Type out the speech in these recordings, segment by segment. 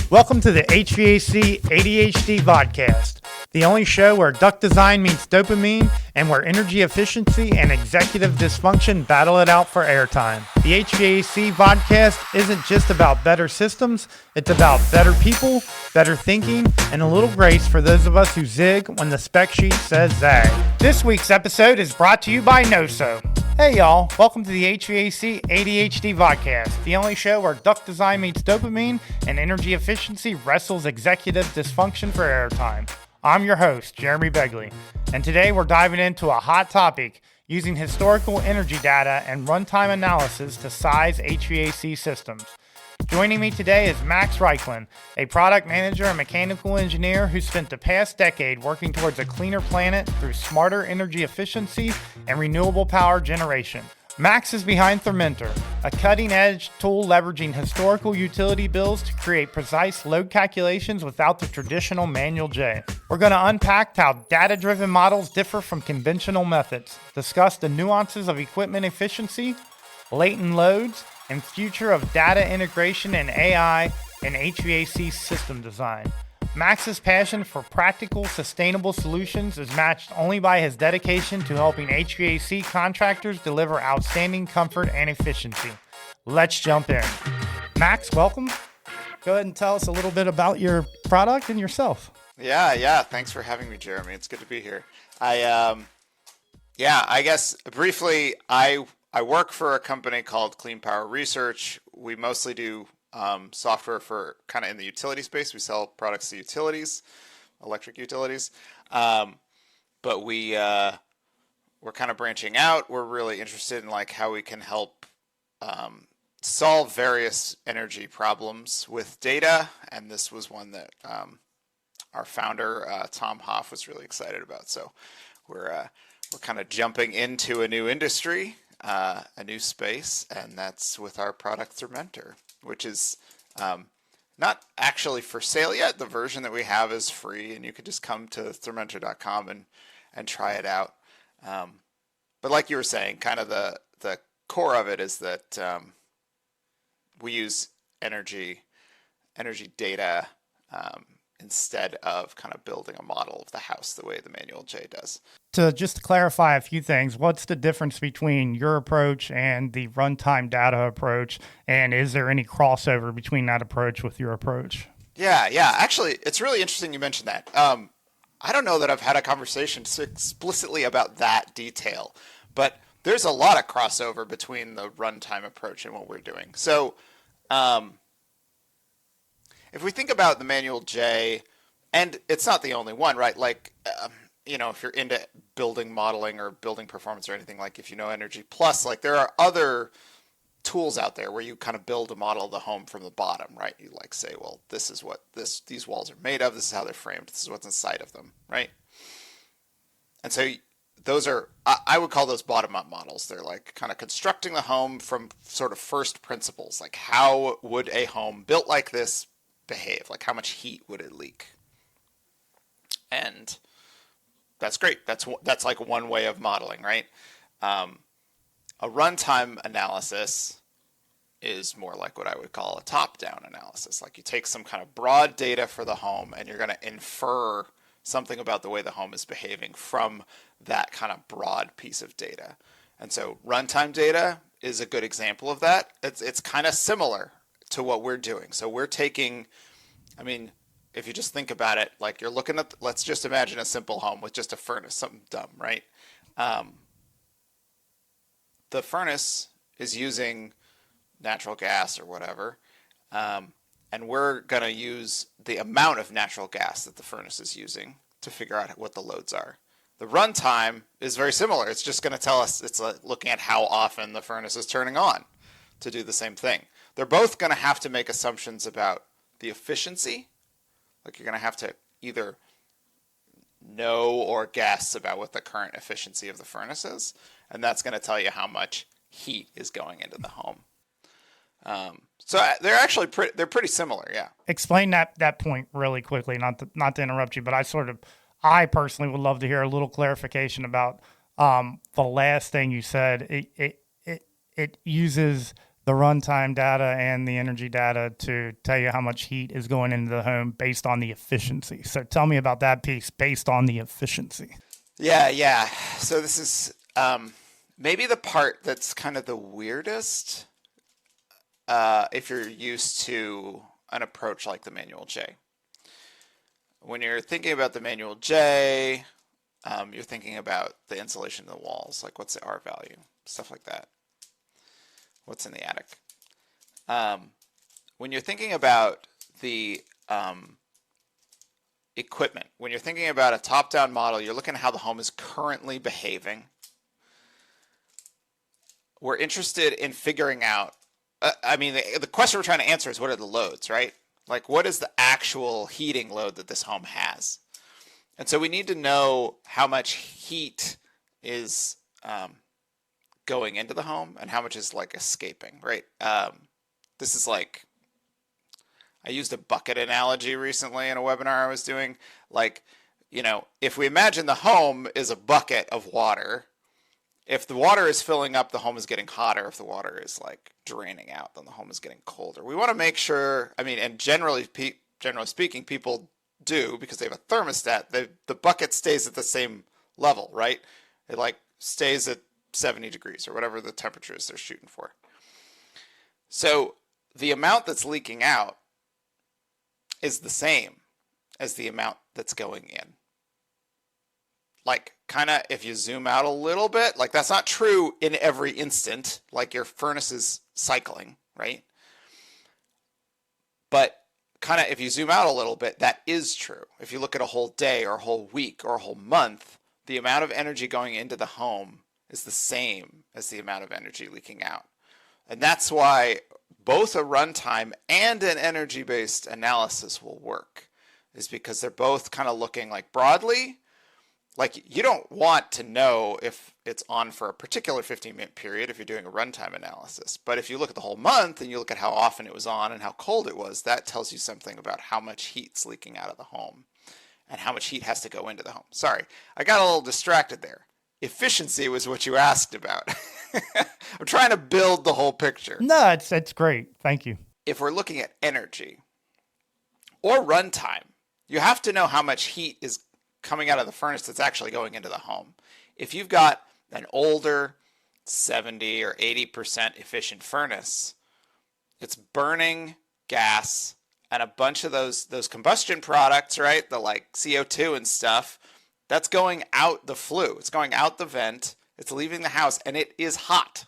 Welcome to the HVAC ADHD podcast, the only show where duct design meets dopamine and where energy efficiency and executive dysfunction battle it out for airtime. The HVAC podcast isn't just about better systems, it's about better people, better thinking, and a little grace for those of us who zig when the spec sheet says zag. This week's episode is brought to you by NoSo. Hey y'all, welcome to the HVAC ADHD podcast, the only show where duct design meets dopamine and energy efficiency wrestles executive dysfunction for airtime. I'm your host, Jeremy Begley, and today we're diving into a hot topic, using historical energy data and runtime analysis to size HVAC systems. Joining me today is Max Reichlin, a product manager and mechanical engineer who spent the past decade working towards a cleaner planet through smarter energy efficiency and renewable power generation. Max is behind Thermentor, a cutting-edge tool leveraging historical utility bills to create precise load calculations without the traditional manual J. We're going to unpack how data-driven models differ from conventional methods, discuss the nuances of equipment efficiency, latent loads, and future of data integration and AI in HVAC system design. Max's passion for practical, sustainable solutions is matched only by his dedication to helping HVAC contractors deliver outstanding comfort and efficiency. Let's jump in. Max, welcome. Go ahead and tell us a little bit about your product and yourself. Yeah. Thanks for having me, Jeremy. It's good to be here. I guess briefly, I work for a company called Clean Power Research. We mostly do software for kind of in the utility space. We sell products to utilities, electric utilities. But we're kind of branching out. We're really interested in like how we can help solve various energy problems with data. And this was one that our founder, Tom Hoff, was really excited about. So we're kind of jumping into a new industry, a new space, and that's with our product Thermentor, which is not actually for sale yet. The version that we have is free, and you could just come to Thermentor.com and try it out. But like you were saying, kind of the core of it is that we use energy data instead of kind of building a model of the house the way the manual J does. To just clarify a few things, what's the difference between your approach and the runtime data approach? And is there any crossover between that approach with your approach? Yeah. Actually, it's really interesting you mentioned that. I don't know that I've had a conversation explicitly about that detail, but there's a lot of crossover between the runtime approach and what we're doing. So, if we think about the manual J, and it's not the only one, right? Like, if you're into building modeling or building performance or anything, like if you know Energy Plus, like there are other tools out there where you kind of build a model of the home from the bottom, right? You like say, well, this is what these walls are made of. This is how they're framed. This is what's inside of them, right? And so those are, I would call those bottom-up models. They're like kind of constructing the home from sort of first principles, like how would a home built like this behave? Like how much heat would it leak? And that's great. That's like one way of modeling, right? A runtime analysis is more like what I would call a top-down analysis. Like you take some kind of broad data for the home and you're going to infer something about the way the home is behaving from that kind of broad piece of data. And so runtime data is a good example of that. It's kind of similar to what we're doing. So we're taking, if you just think about it, like you're looking at, let's just imagine a simple home with just a furnace, something dumb, right? The furnace is using natural gas or whatever, and we're going to use the amount of natural gas that the furnace is using to figure out what the loads are. The runtime is very similar. It's just going to tell us, it's looking at how often the furnace is turning on to do the same thing. They're both going to have to make assumptions about the efficiency. Like you're going to have to either know or guess about what the current efficiency of the furnace is, and that's going to tell you how much heat is going into the home. So they're actually they're pretty similar, yeah. Explain that point really quickly, not to interrupt you, but I personally would love to hear a little clarification about the last thing you said. It uses the runtime data and the energy data to tell you how much heat is going into the home based on the efficiency. So tell me about that piece based on the efficiency. Yeah. So this is maybe the part that's kind of the weirdest if you're used to an approach like the manual J. When you're thinking about the manual J, you're thinking about the insulation of the walls, like what's the R value, stuff like that. What's in the attic? When you're thinking about the equipment, when you're thinking about a top-down model, you're looking at how the home is currently behaving. We're interested in figuring out, the question we're trying to answer is what are the loads, right? Like what is the actual heating load that this home has? And so we need to know how much heat is going into the home and how much is like escaping, right? This is like, I used a bucket analogy recently in a webinar I was doing. Like, if we imagine the home is a bucket of water, if the water is filling up, the home is getting hotter. If the water is like draining out, then the home is getting colder. We want to make sure, and generally speaking, people do because they have a thermostat. The bucket stays at the same level, right? It like stays at 70 degrees or whatever the temperature is they're shooting for. So the amount that's leaking out is the same as the amount that's going in. Like, kind of, if you zoom out a little bit, like that's not true in every instant, like your furnace is cycling, right? But kind of, if you zoom out a little bit, that is true. If you look at a whole day or a whole week or a whole month, the amount of energy going into the home is the same as the amount of energy leaking out. And that's why both a runtime and an energy-based analysis will work, is because they're both kind of looking like broadly. Like, you don't want to know if it's on for a particular 15-minute period if you're doing a runtime analysis. But if you look at the whole month and you look at how often it was on and how cold it was, that tells you something about how much heat's leaking out of the home and how much heat has to go into the home. Sorry, I got a little distracted there. Efficiency was what you asked about. I'm trying to build the whole picture. No, it's great. Thank you. If we're looking at energy or runtime, you have to know how much heat is coming out of the furnace that's actually going into the home. If you've got an older 70 or 80% efficient furnace, it's burning gas and a bunch of those combustion products, right? The like CO2 and stuff, that's going out the flue. It's going out the vent. It's leaving the house and it is hot.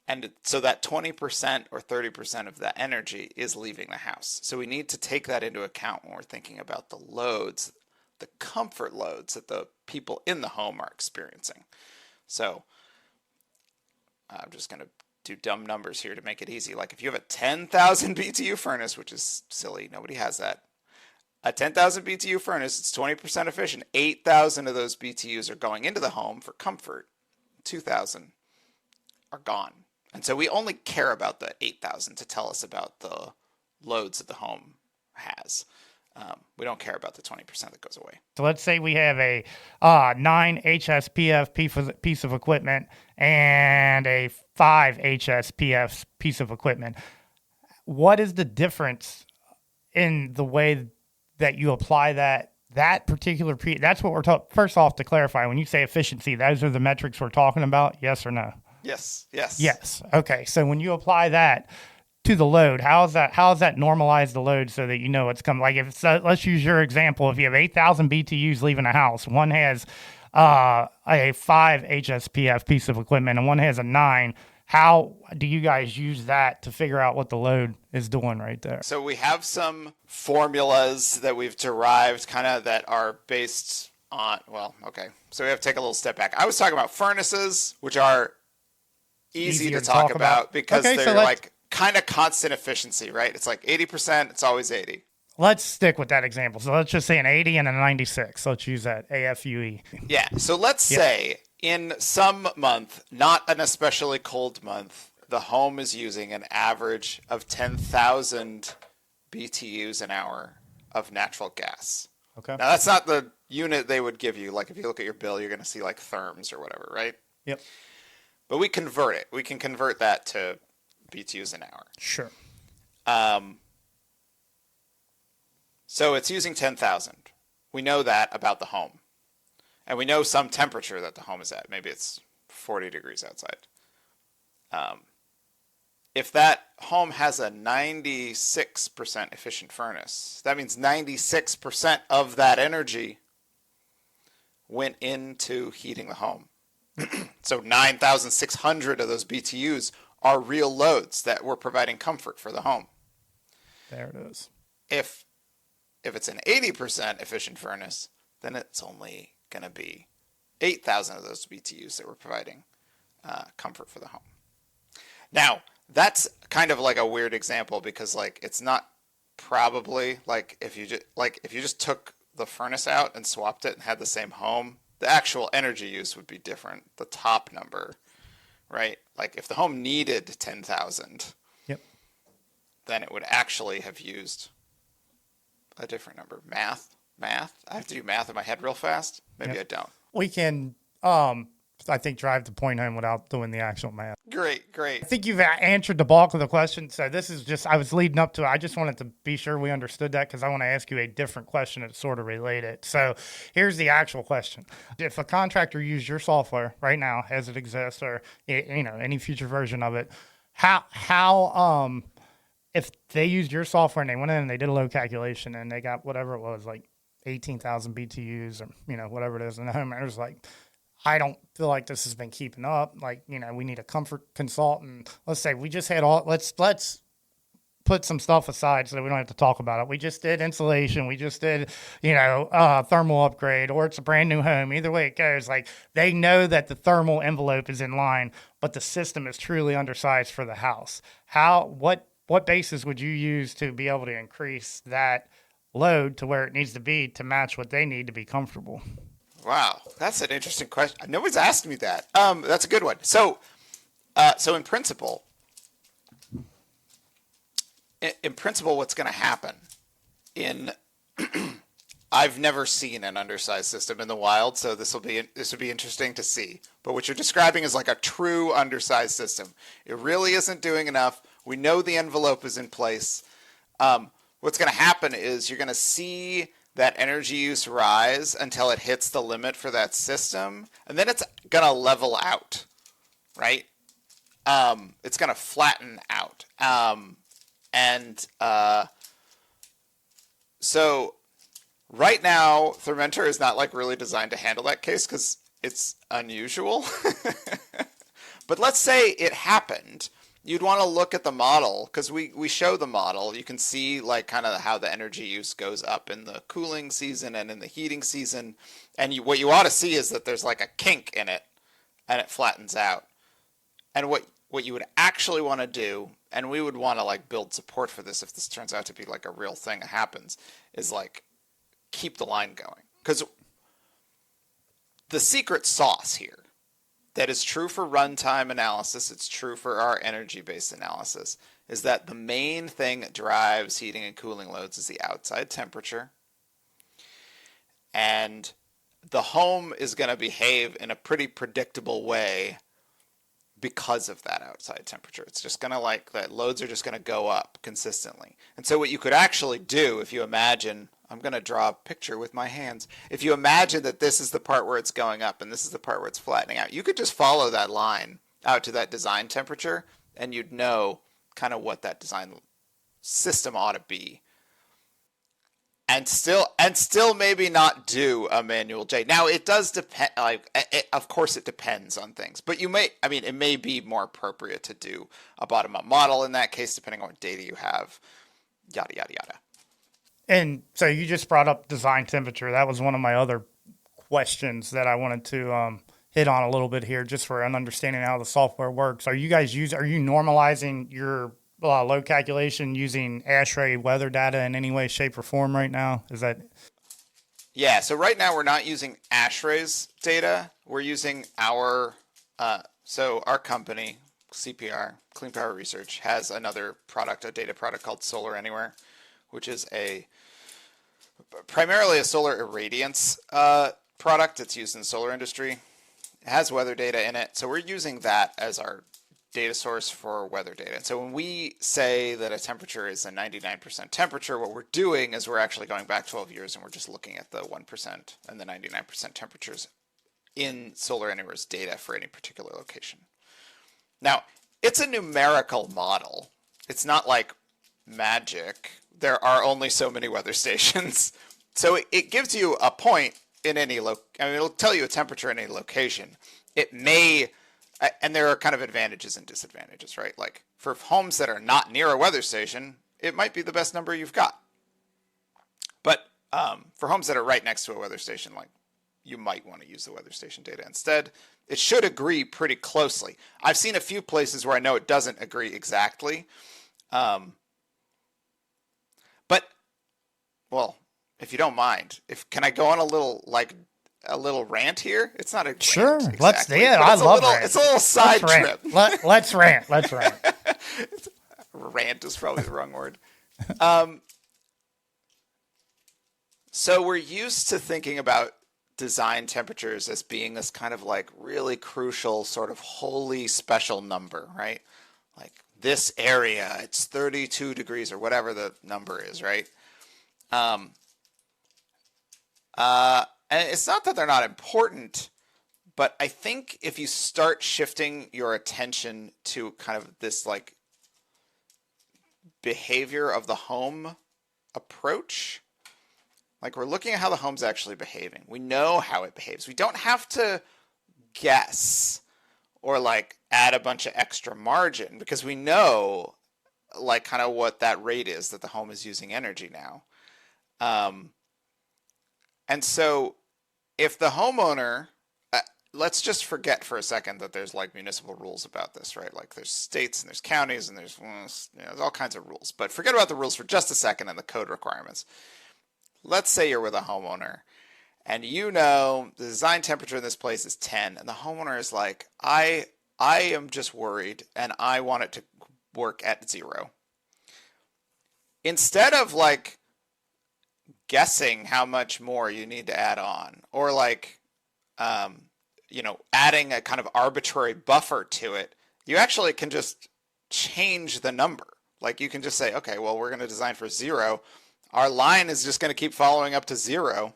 And so that 20% or 30% of that energy is leaving the house. So we need to take that into account when we're thinking about the loads, the comfort loads that the people in the home are experiencing. So I'm just going to do dumb numbers here to make it easy. Like if you have a 10,000 BTU furnace, which is silly, nobody has that. A 10,000 BTU furnace, it's 20% efficient. 8,000 of those BTUs are going into the home for comfort. 2,000 are gone. And so we only care about the 8,000 to tell us about the loads that the home has. We don't care about the 20% that goes away. So let's say we have a 9 HSPF piece of equipment and a 5 HSPF piece of equipment. What is the difference in the way that you apply that particular piece? That's what we're talking. First off, to clarify, when you say efficiency, those are the metrics we're talking about, yes or no? Yes. Yes. Okay. So when you apply that to the load, how is that normalize the load so that you know what's coming? Like if let's use your example. If you have 8,000 BTUs leaving a house, one has a 5 HSPF piece of equipment and one has a 9. How do you guys use that to figure out what the load is doing right there? So we have some formulas that we've derived kind of that are based on, so we have to take a little step back. I was talking about furnaces, which are easy to talk about because they're like kind of constant efficiency, right? It's like 80%, it's always 80. Let's stick with that example. So let's just say an 80 and a 96. Let's use that AFUE. Yeah. So let's say in some month, not an especially cold month, the home is using an average of 10,000 BTUs an hour of natural gas. Okay. Now that's not the unit they would give you. Like if you look at your bill, you're going to see like therms or whatever, right? Yep. But we convert it. We can convert that to BTUs an hour. Sure. So it's using 10,000. We know that about the home. And we know some temperature that the home is at. Maybe it's 40 degrees outside. If that home has a 96% efficient furnace, that means 96% of that energy went into heating the home. So 9,600 of those BTUs are real loads that were providing comfort for the home. There it is. If it's an 80% efficient furnace, then it's only going to be 8,000 of those BTUs that were providing comfort for the home. Now, that's kind of like a weird example because like it's not probably like if you just took the furnace out and swapped it and had the same home, the actual energy use would be different. The top number, right? Like if the home needed 10,000, yep, then it would actually have used a different number. Math. I have to do math in my head real fast. Maybe yep. I don't. We can, I think, drive the point home without doing the actual math. Great. I think you've answered the bulk of the question. So this is just, I was leading up to it. I just wanted to be sure we understood that because I want to ask you a different question that's sort of related. So here's the actual question. If a contractor used your software right now as it exists or, any future version of it, how if they used your software and they went in and they did a load calculation and they got whatever it was, like 18,000 BTUs or, whatever it is, and the homeowner's like, I don't feel like this has been keeping up. Like, we need a comfort consultant. Let's say we just had let's put some stuff aside so that we don't have to talk about it. We just did insulation. We just did, thermal upgrade, or it's a brand new home. Either way it goes, like they know that the thermal envelope is in line, but the system is truly undersized for the house. What basis would you use to be able to increase that load to where it needs to be to match what they need to be comfortable? Wow, that's an interesting question. Nobody's asked me that. That's a good one. So in principle, what's going to happen I've never seen an undersized system in the wild, so this would be interesting to see. But what you're describing is like a true undersized system. It really isn't doing enough. We know the envelope is in place. What's going to happen is you're going to see that energy use rise until it hits the limit for that system, and then it's going to level out, right? It's going to flatten out. So right now, Thermentor is not like really designed to handle that case because it's unusual. But let's say it happened. You'd want to look at the model because we show the model. You can see like kind of how the energy use goes up in the cooling season and in the heating season. And what you ought to see is that there's like a kink in it and it flattens out. And what you would actually want to do, and we would want to like build support for this if this turns out to be like a real thing that happens, is like keep the line going. Because the secret sauce here that is true for runtime analysis, it's true for our energy-based analysis, is that the main thing that drives heating and cooling loads is the outside temperature. And the home is going to behave in a pretty predictable way because of that outside temperature. It's just going to that loads are just going to go up consistently. And so what you could actually do, if you imagine, I'm going to draw a picture with my hands. If you imagine that this is the part where it's going up and this is the part where it's flattening out, you could just follow that line out to that design temperature and you'd know kind of what that design system ought to be. And still maybe not do a manual J. Now it does depend, of course it depends on things, but it may be more appropriate to do a bottom-up model in that case, depending on what data you have, yada, yada, yada. And so you just brought up design temperature. That was one of my other questions that I wanted to hit on a little bit here, just for an understanding of how the software works. Are you normalizing your load calculation using ASHRAE weather data in any way, shape, or form right now? Is that? Yeah. So right now we're not using ASHRAE's data. We're using our company, CPR, Clean Power Research, has another product, a data product called Solar Anywhere, which is primarily a solar irradiance product. It's used in the solar industry. It has weather data in it. So we're using that as our data source for weather data. And so when we say that a temperature is a 99% temperature, what we're doing is we're actually going back 12 years and we're just looking at the 1% and the 99% temperatures in Solar Anywhere's data for any particular location. Now, it's a numerical model. It's not like magic. There are only so many weather stations. So it gives you a point in any it'll tell you a temperature in any location. It may, and there are kind of advantages and disadvantages, right? Like for homes that are not near a weather station, it might be the best number you've got. But for homes that are right next to a weather station, like you might want to use the weather station data instead. It should agree pretty closely. I've seen a few places where I know it doesn't agree exactly. But, well, if you don't mind, can I go on a little rant here? It's not a rant, sure. Exactly, Let's. Yeah, I love rant. It's a little side trip. Let's rant. Let's rant. Rant is probably the wrong word. So we're used to thinking about design temperatures as being this kind of like really crucial sort of wholly special number, right? Like this area, it's 32 degrees or whatever the number is, right? And it's not that they're not important, but I think if you start shifting your attention to kind of this like behavior of the home approach, like we're looking at how the home's actually behaving. We know how it behaves. We don't have to guess or like add a bunch of extra margin because we know like kind of what that rate is that the home is using energy now. And so if the homeowner, let's just forget for a second that there's like municipal rules about this, right? Like there's states and there's counties and there's all kinds of rules. But forget about the rules for just a second and the code requirements. Let's say you're with a homeowner and you know the design temperature in this place is 10 and the homeowner is like, I am just worried and I want it to work at 0. Instead of like guessing how much more you need to add on or like, adding a kind of arbitrary buffer to it, you actually can just change the number. Like you can just say, okay, well, we're going to design for 0. Our line is just going to keep following up to 0.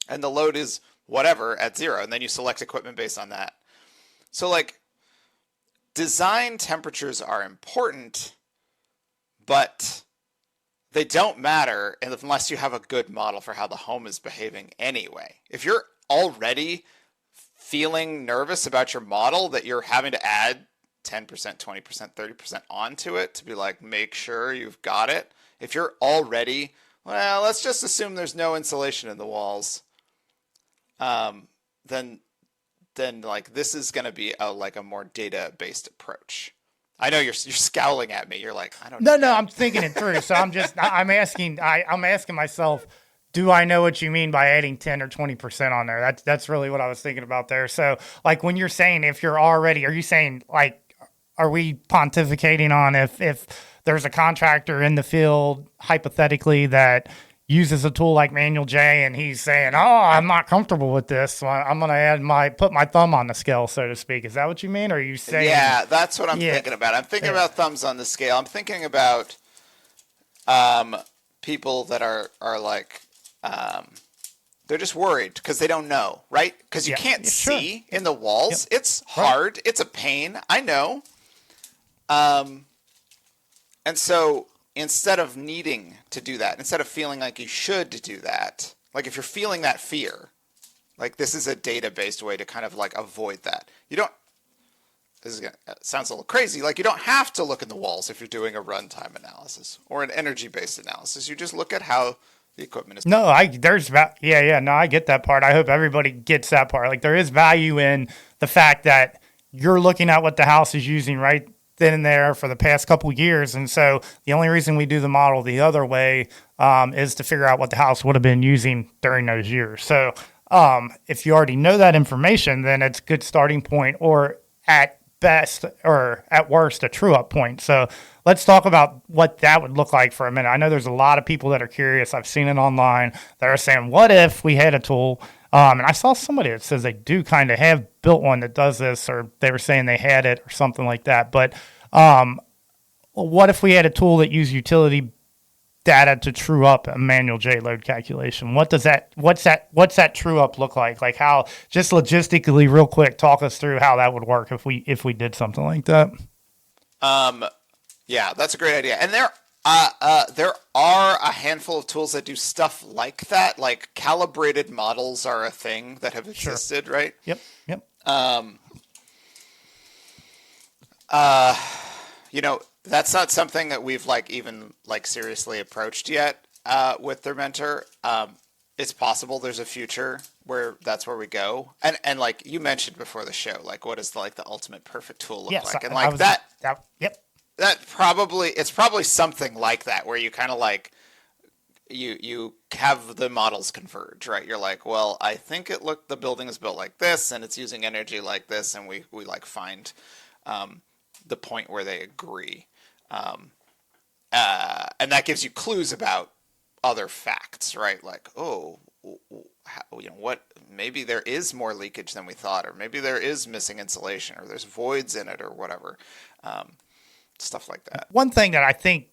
And the load is whatever at 0. And then you select equipment based on that. So like design temperatures are important, but they don't matter unless you have a good model for how the home is behaving anyway. If you're already feeling nervous about your model that you're having to add 10%, 20%, 30% onto it to be like, make sure you've got it. If you're already, well, let's just assume there's no insulation in the walls, then like this is going to be a more data-based approach. I know you're scowling at me. You're like, I don't know. No, I'm thinking it through. So I'm asking myself, do I know what you mean by adding 10 or 20% on there? That's really what I was thinking about there. So like when you're saying, are you saying like, are we pontificating on if there's a contractor in the field hypothetically that uses a tool like Manual J and he's saying, oh, I'm not comfortable with this, so I'm going to put my thumb on the scale, so to speak. Is that what you mean? Or are you saying? Yeah, that's what I'm thinking about. I'm thinking about thumbs on the scale. I'm thinking about people that are like, they're just worried because they don't know, right? Because you can't see in the walls. Yep. It's hard. Right. It's a pain. I know. And so instead of needing to do that, instead of feeling like you should do that, like if you're feeling that fear, like this is a data-based way to kind of like avoid that. Sounds a little crazy. Like you don't have to look in the walls if you're doing a runtime analysis or an energy-based analysis. You just look at how the equipment is. No, I get that part. I hope everybody gets that part. Like there is value in the fact that you're looking at what the house is using right then and there for the past couple of years. And so the only reason we do the model the other way is to figure out what the house would have been using during those years. So if you already know that information, then it's a good starting point, or at best or at worst a true up point. So let's talk about what that would look like for a minute. I know there's a lot of people that are curious. I've seen it online that are saying, what if we had a tool? And I saw somebody that says they do kind of have built one that does this, or they were saying they had it or something like that. But what if we had a tool that used utility data to true up a manual J load calculation? What's that true up look like? Like how, just logistically real quick, talk us through how that would work if we did something like that. Yeah, that's a great idea. And there are a handful of tools that do stuff like that. Like calibrated models are a thing that have existed, Sure. right? Yep. That's not something that we've even seriously approached yet with Thermentor. It's possible there's a future where that's where we go. And like you mentioned before the show, like what does the ultimate perfect tool look like? And Yep. It's probably something like that where you kind of you have the models converge, right? You're like, well, I think the building is built like this and it's using energy like this, and we find the point where they agree. And that gives you clues about other facts, right? Like, maybe there is more leakage than we thought, or maybe there is missing insulation, or there's voids in it, or whatever. Stuff like that. One thing that I think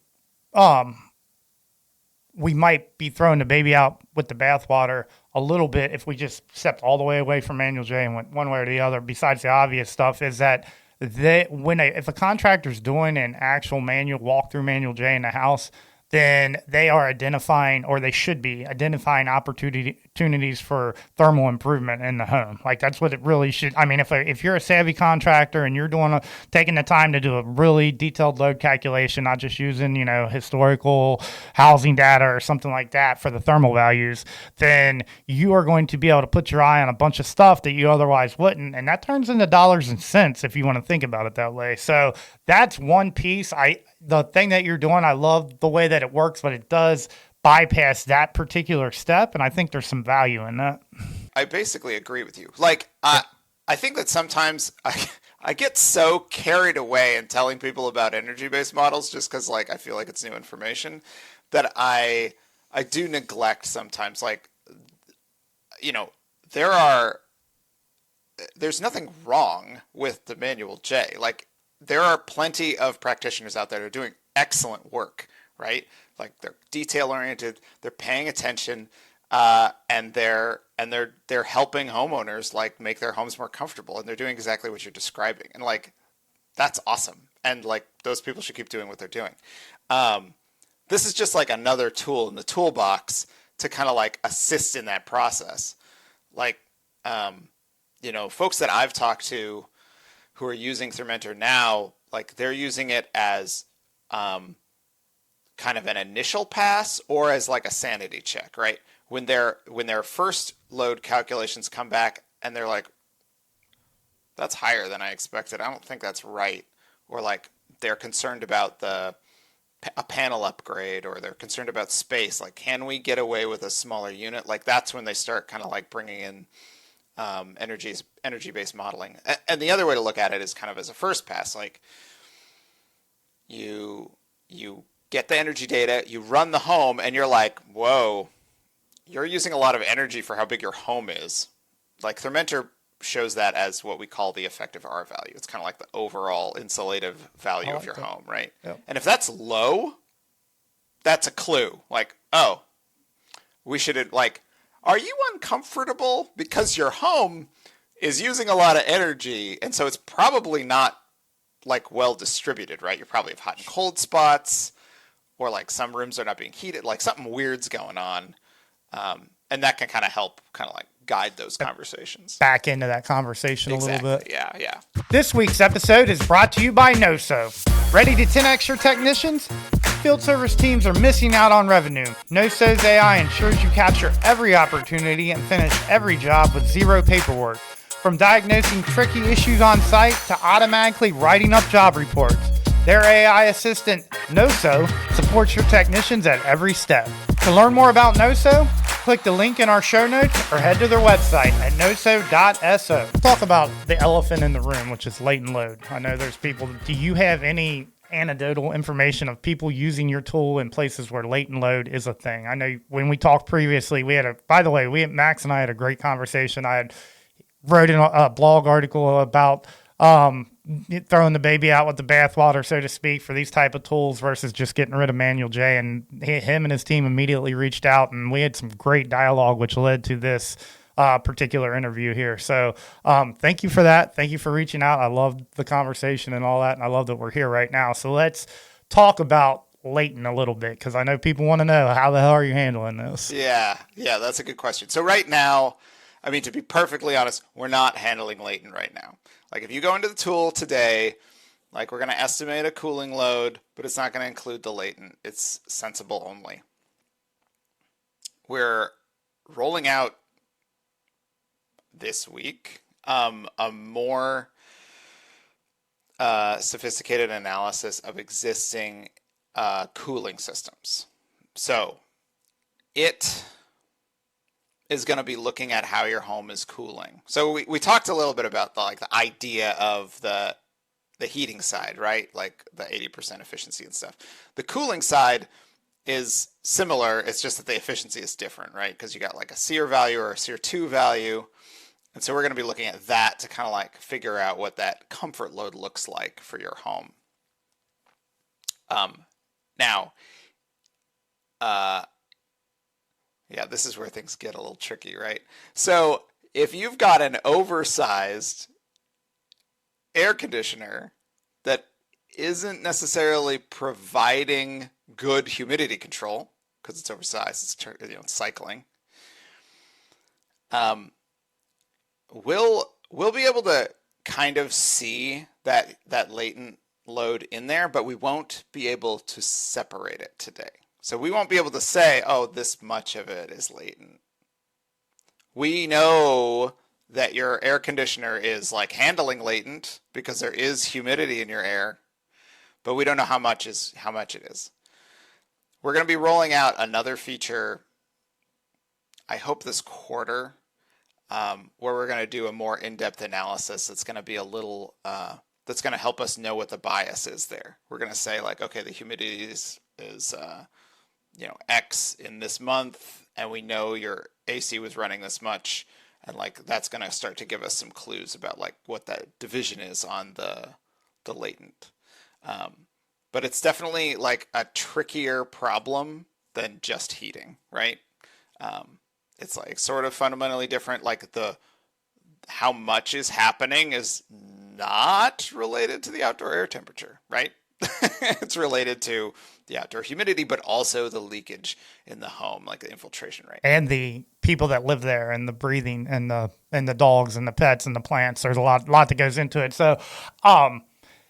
we might be throwing the baby out with the bathwater a little bit if we just stepped all the way away from manual J and went one way or the other, besides the obvious stuff, is that if a contractor's doing an actual walkthrough manual J in the house, then they are identifying, or they should be identifying opportunities for thermal improvement in the home. Like that's what it really should. I mean, if you're a savvy contractor and you're taking the time to do a really detailed load calculation, not just using, historical housing data or something like that for the thermal values, then you are going to be able to put your eye on a bunch of stuff that you otherwise wouldn't. And that turns into dollars and cents if you want to think about it that way. So that's one piece. The thing that you're doing, I love the way that it works, but it does bypass that particular step, and I think there's some value in that. I basically agree with you. I think that sometimes I get so carried away in telling people about energy-based models just because, I feel like it's new information that I do neglect sometimes. There's nothing wrong with the manual J. There are plenty of practitioners out there that are doing excellent work, right? They're detail oriented, they're paying attention, and they're helping homeowners make their homes more comfortable, and they're doing exactly what you're describing. And that's awesome. And those people should keep doing what they're doing. This is just another tool in the toolbox to kind of assist in that process. Folks that I've talked to who are using Thermentor now, they're using it as kind of an initial pass or as a sanity check, right? When their first load calculations come back and they're like, that's higher than I expected, I don't think that's right. Or they're concerned about a panel upgrade, or they're concerned about space. Can we get away with a smaller unit? That's when they start kind of bringing in energy-based modeling. And the other way to look at it is kind of as a first pass. You get the energy data, you run the home, and you're like, whoa, you're using a lot of energy for how big your home is. Thermentor shows that as what we call the effective R value. It's kind of the overall insulative value of your home, right? Yep. And if that's low, that's a clue. We should are you uncomfortable because your home is using a lot of energy, and so it's probably not well distributed, right? You probably have hot and cold spots, or some rooms are not being heated, something weird's going on, and that can kind of help guide those conversations. Back into that conversation exactly. A little bit. Yeah. This week's episode is brought to you by NoSo. Ready to 10x your technicians? Field service teams are missing out on revenue. NoSo's AI ensures you capture every opportunity and finish every job with zero paperwork. From diagnosing tricky issues on site to automatically writing up job reports, their AI assistant, NoSo, supports your technicians at every step. To learn more about NoSo, Click the link in our show notes or head to their website at noso.so. Talk about the elephant in the room, which is latent load. I know there's people. Do you have any anecdotal information of people using your tool in places where latent load is a thing? I know when we talked previously, Max and I had a great conversation. I had wrote in a blog article about throwing the baby out with the bathwater, so to speak, for these type of tools versus just getting rid of manual J. And him and his team immediately reached out, and we had some great dialogue, which led to this particular interview here. So thank you for that. Thank you for reaching out. I loved the conversation and all that, and I love that we're here right now. So let's talk about latent a little bit, because I know people want to know, how the hell are you handling this? Yeah, that's a good question. So right now, I mean, to be perfectly honest, we're not handling latent right now. Like if you go into the tool today, like we're going to estimate a cooling load, but it's not going to include the latent. It's sensible only. We're rolling out this week a more sophisticated analysis of existing cooling systems. So it is going to be looking at how your home is cooling. So we talked a little bit about the idea of the heating side, right? Like the 80% efficiency and stuff. The cooling side is similar. It's just that the efficiency is different, right? Because you got like a SEER value or a SEER 2 value. And so we're going to be looking at that to kind of like figure out what that comfort load looks like for your home. Yeah, this is where things get a little tricky, right? So if you've got an oversized air conditioner that isn't necessarily providing good humidity control because it's oversized, it's cycling, we'll be able to kind of see that latent load in there, but we won't be able to separate it today. So we won't be able to say, oh, this much of it is latent. We know that your air conditioner is like handling latent because there is humidity in your air, but we don't know how much it is. We're going to be rolling out another feature, I hope this quarter, where we're going to do a more in-depth analysis that's going to be a little, that's going to help us know what the bias is there. We're going to say like, okay, the humidity is X in this month, and we know your AC was running this much, and like that's going to start to give us some clues about like what that division is on the latent. But it's definitely like a trickier problem than just heating, right? It's like sort of fundamentally different. Like how much is happening is not related to the outdoor air temperature, right? It's related to the outdoor humidity, but also the leakage in the home, like the infiltration rate. And the people that live there, and the breathing, and the dogs and the pets and the plants. There's a lot that goes into it. So,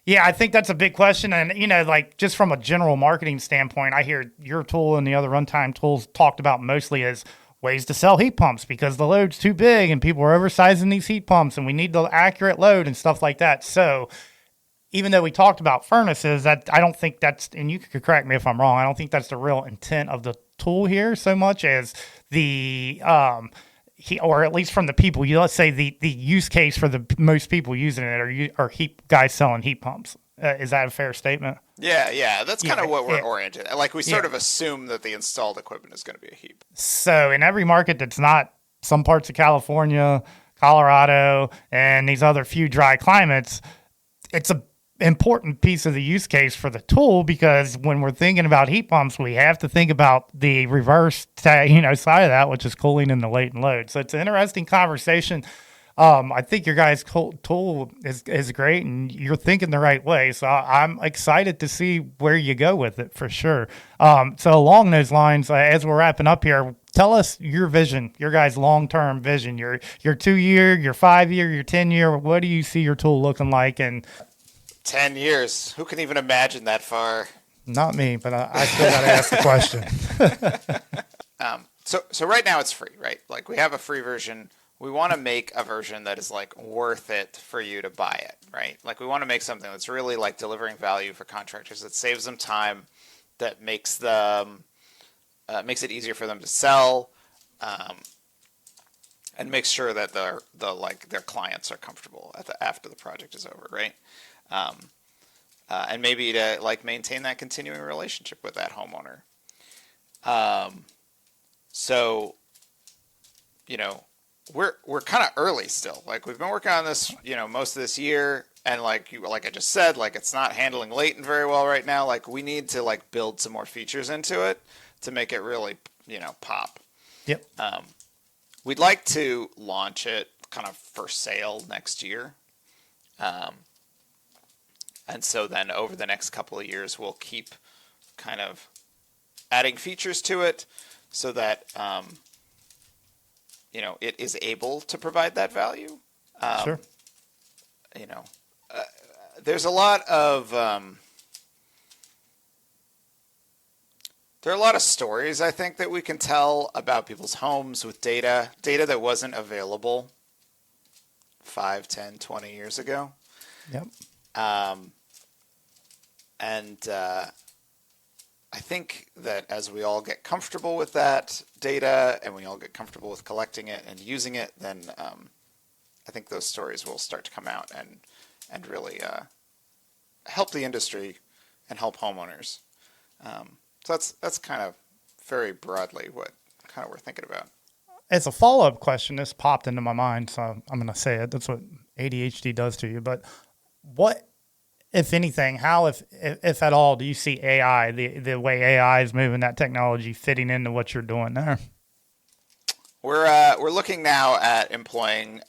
yeah, I think that's a big question. And, like just from a general marketing standpoint, I hear your tool and the other runtime tools talked about mostly as ways to sell heat pumps because the load's too big and people are oversizing these heat pumps and we need the accurate load and stuff like that. So even though we talked about furnaces, that I don't think that's, and you could correct me if I'm wrong, I don't think that's the real intent of the tool here so much as the, or at least from the people, let's say the use case for the most people using it are guys selling heat pumps. Is that a fair statement? Yeah. That's kind of what we're oriented. Like we sort of assume that the installed equipment is going to be a heat. So in every market that's not some parts of California, Colorado, and these other few dry climates, it's a important piece of the use case for the tool, because when we're thinking about heat pumps, we have to think about the reverse side of that, which is cooling in the latent load. So it's an interesting conversation. I think your guys' tool is great, and you're thinking the right way. So I'm excited to see where you go with it for sure. So along those lines, as we're wrapping up here, tell us your vision, your guys' long-term vision, your 2-year, your 5-year, your 10-year. What do you see your tool looking like? And 10 years. Who can even imagine that far? Not me, but I still got to ask the question. So right now it's free, right? Like we have a free version. We want to make a version that is like worth it for you to buy it, right? Like we want to make something that's really like delivering value for contractors, that saves them time, that makes it easier for them to sell, and make sure that their clients are comfortable after the project is over, right? And maybe to like maintain that continuing relationship with that homeowner. So, you know, we're kind of early still. Like we've been working on this, you know, most of this year, and like I just said, like it's not handling latent very well right now. Like we need to like build some more features into it to make it really, you know, pop. Yep. We'd like to launch it kind of for sale next year. And so then over the next couple of years, we'll keep kind of adding features to it so that, you know, it is able to provide that value. Sure. You know, there's a lot of, there are a lot of stories, I think, that we can tell about people's homes with data that wasn't available 5, 10, 20 years ago. Yep. And I think that as we all get comfortable with that data and we all get comfortable with collecting it and using it, then I think those stories will start to come out and really help the industry and help homeowners. So that's kind of very broadly what kind of we're thinking about. As a follow-up question, this popped into my mind, so I'm going to say it. That's what ADHD does to you. But what, if anything, how, if at all, do you see AI, the way AI is moving, that technology fitting into what you're doing there? We're looking now at employing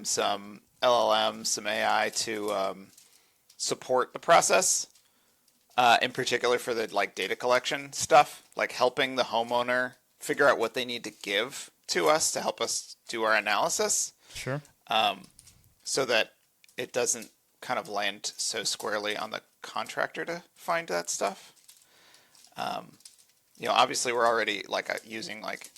some LLMs, some AI to support the process. In particular for the like data collection stuff, like helping the homeowner figure out what they need to give to us to help us do our analysis. Sure. So that it doesn't kind of land so squarely on the contractor to find that stuff. You know, obviously we're already like using like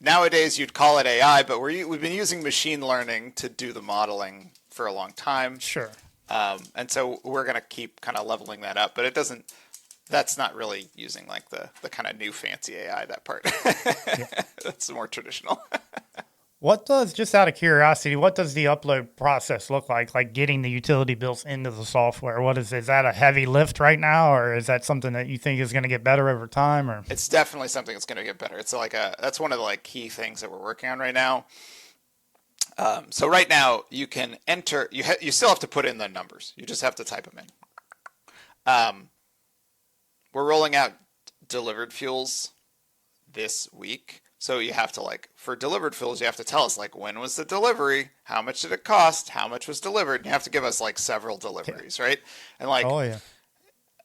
nowadays you'd call it AI, but we've been using machine learning to do the modeling for a long time. Sure. And so we're going to keep kind of leveling that up, but that's not really using like the kind of new fancy AI, that part. Yeah. That's more traditional. What does, just out of curiosity, what does the upload process look like getting the utility bills into the software? Is that a heavy lift right now, or is that something that you think is going to get better over time? Or it's definitely something that's going to get better. It's like that's one of the like key things that we're working on right now. So right now you can enter, you still have to put in the numbers. You just have to type them in. We're rolling out delivered fuels this week. So you have to for delivered fuels, you have to tell us when was the delivery? How much did it cost? How much was delivered? And you have to give us several deliveries, right? And oh yeah.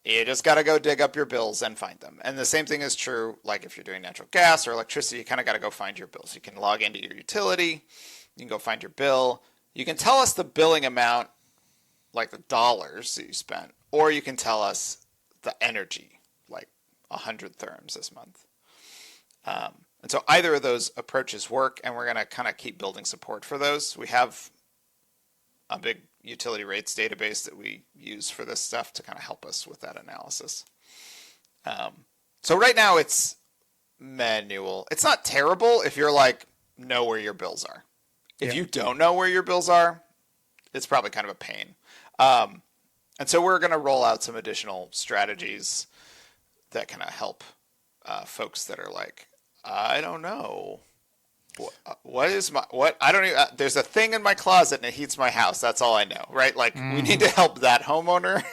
You just got to go dig up your bills and find them. And the same thing is true, if you're doing natural gas or electricity, you kind of got to go find your bills. You can log into your utility. You can go find your bill. You can tell us the billing amount, the dollars that you spent, or you can tell us the energy, 100 therms this month. And so either of those approaches work, and we're going to kind of keep building support for those. We have a big utility rates database that we use for this stuff to kind of help us with that analysis. So right now it's manual. It's not terrible if you're know where your bills are. If you don't know where your bills are, it's probably kind of a pain. And so we're going to roll out some additional strategies that kind of help folks that are I don't know. I don't even, there's a thing in my closet and it heats my house. That's all I know, right? We need to help that homeowner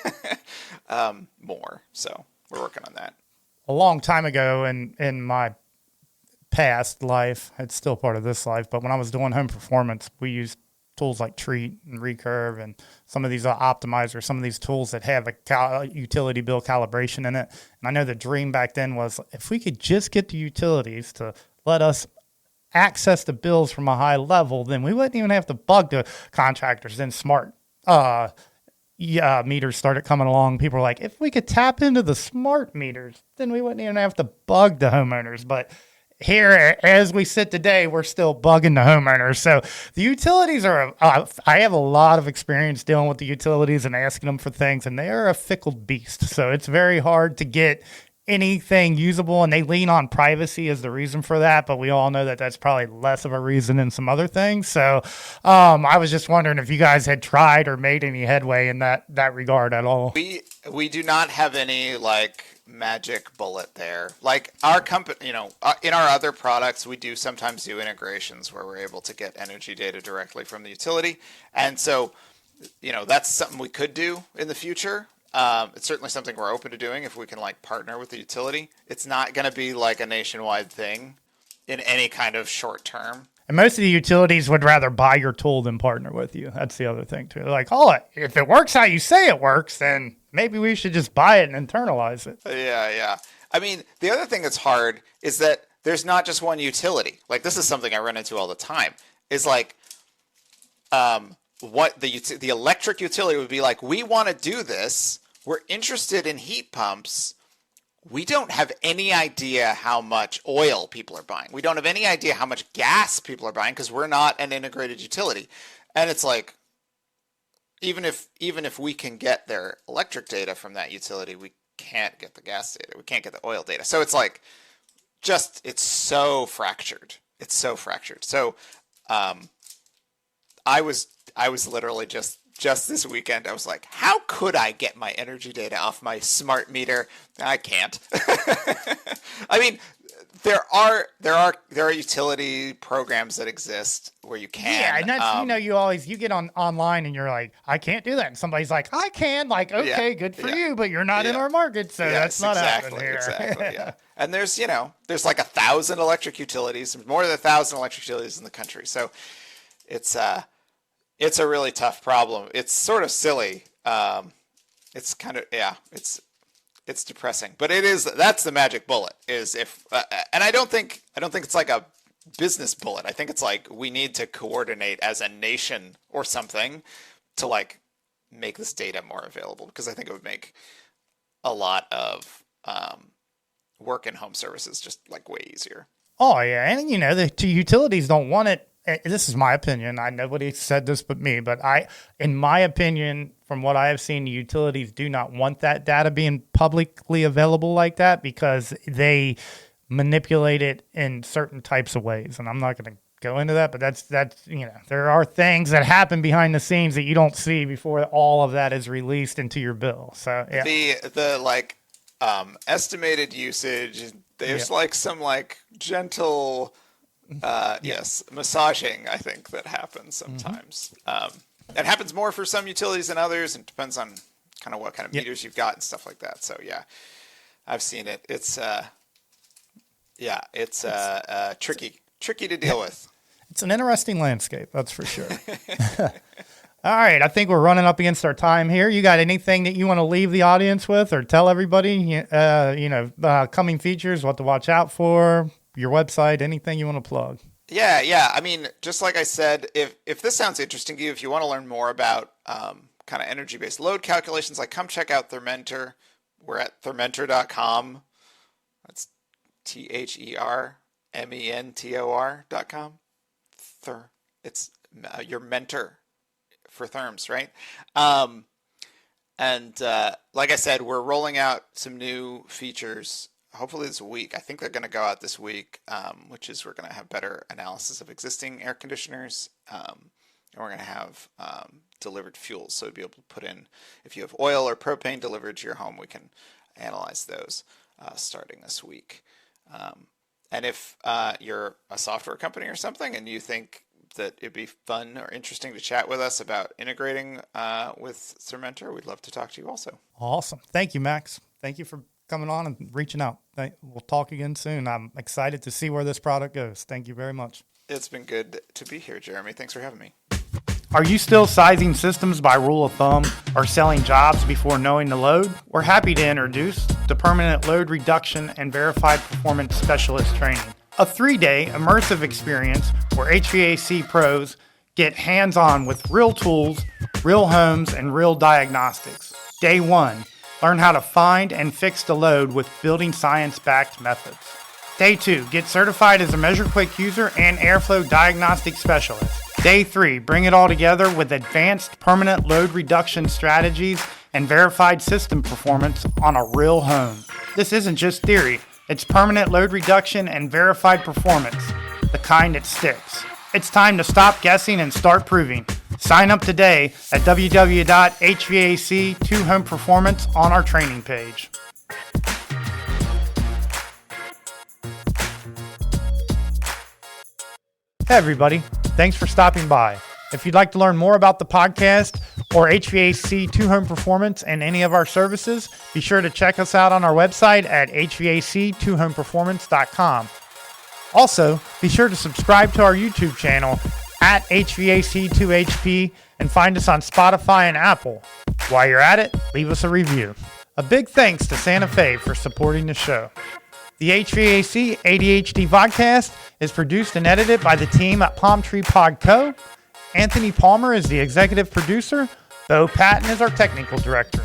more. So we're working on that. A long time ago in my past life, it's still part of this life, but when I was doing home performance, we used tools like Treat and Recurve and some of these optimizers, some of these tools that have a utility bill calibration in it. And I know the dream back then was if we could just get the utilities to let us access the bills from a high level, then we wouldn't even have to bug the contractors. Then smart meters started coming along. People were like, if we could tap into the smart meters, then we wouldn't even have to bug the homeowners. But here, as we sit today, we're still bugging the homeowners. So the utilities are, I have a lot of experience dealing with the utilities and asking them for things, and they are a fickle beast. So it's very hard to get anything usable, and they lean on privacy as the reason for that, but we all know that that's probably less of a reason than some other things. So I was just wondering if you guys had tried or made any headway in that regard at all. We do not have any like magic bullet there. Like our company, in our other products, we do sometimes do integrations where we're able to get energy data directly from the utility. And so, that's something we could do in the future. It's certainly something we're open to doing if we can like partner with the utility. It's not going to be like a nationwide thing in any kind of short term. And most of the utilities would rather buy your tool than partner with you. That's the other thing too. They're like, if it works how you say it works, then maybe we should just buy it and internalize it. Yeah. I mean, the other thing that's hard is that there's not just one utility. Like this is something I run into all the time. Is like, what the electric utility would be like, we want to do this. We're interested in heat pumps. We don't have any idea how much oil people are buying. We don't have any idea how much gas people are buying because we're not an integrated utility. And it's like, even if we can get their electric data from that utility, we can't get the gas data. We can't get the oil data. So it's like, it's so fractured. It's so fractured. So I was literally just this weekend, I was like, how could I get my energy data off my smart meter? I can't. I mean, there are utility programs that exist where you can. Yeah, and that's, you get online and you're like, I can't do that. And somebody's like, I can. Like, okay, good for you, but you're not in our market, so that's not happening here. Exactly, yeah. And there's like 1,000 electric utilities, more than 1,000 electric utilities in the country. So it's a really tough problem. It's sort of silly. It's kind of, it's depressing, but that's the magic bullet is and I don't think it's like a business bullet. I think it's like, we need to coordinate as a nation or something to like make this data more available, because I think it would make a lot of, work in home services just like way easier. Oh yeah. And the utilities don't want it. This is my opinion. Nobody said this but me, but in my opinion, from what I have seen, the utilities do not want that data being publicly available like that because they manipulate it in certain types of ways. And I'm not going to go into that, but that's there are things that happen behind the scenes that you don't see before all of that is released into your bill. So yeah. The like estimated usage, there's like some like gentle massaging, I think, that happens sometimes. It happens more for some utilities than others, and it depends on kind of what kind of meters you've got and stuff like that. So yeah, I've seen it. It's tricky to deal with. It's an interesting landscape, that's for sure. All right, I think we're running up against our time here. You got anything that you want to leave the audience with, or tell everybody, coming features, what to watch out for? Your website, anything you want to plug? Yeah. I mean, just like I said, if this sounds interesting to you, if you want to learn more about kind of energy-based load calculations, like come check out Thermentor. We're at Thermentor.com. That's TherMentor.com. It's your mentor for therms, right? And like I said, we're rolling out some new features hopefully this week. I think they're going to go out this week, which is we're going to have better analysis of existing air conditioners. And we're going to have delivered fuels. So you'll be able to put in, if you have oil or propane delivered to your home, we can analyze those starting this week. And if you're a software company or something and you think that it'd be fun or interesting to chat with us about integrating with Thermentor, we'd love to talk to you also. Awesome. Thank you, Max. Thank you for coming on and reaching out. We'll talk again soon. I'm excited to see where this product goes. Thank you very much. It's been good to be here, Jeremy. Thanks for having me. Are you still sizing systems by rule of thumb or selling jobs before knowing the load? We're happy to introduce the Permanent Load Reduction and Verified Performance Specialist Training, a 3-day immersive experience where HVAC pros get hands-on with real tools, real homes, and real diagnostics. Day 1. Learn how to find and fix the load with building science-backed methods. Day 2, get certified as a MeasureQuick user and airflow diagnostic specialist. Day 3, bring it all together with advanced permanent load reduction strategies and verified system performance on a real home. This isn't just theory, it's permanent load reduction and verified performance, the kind that sticks. It's time to stop guessing and start proving. Sign up today at www.hvac2homeperformance on our training page. Hey everybody, thanks for stopping by. If you'd like to learn more about the podcast or HVAC 2-Home Performance and any of our services, be sure to check us out on our website at hvac2homeperformance.com. Also, be sure to subscribe to our YouTube channel at HVAC2HP and find us on Spotify and Apple. While you're at it, leave us a review. A big thanks to Santa Fe for supporting the show. The HVAC ADHD podcast is produced and edited by the team at Palm Tree Pod Co. Anthony Palmer is the executive producer. Bo Patton is our technical director.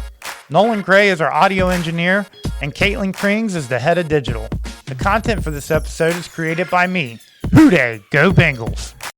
Nolan Gray is our audio engineer. And Caitlin Krings is the head of digital. The content for this episode is created by me. Hooday, go Bengals!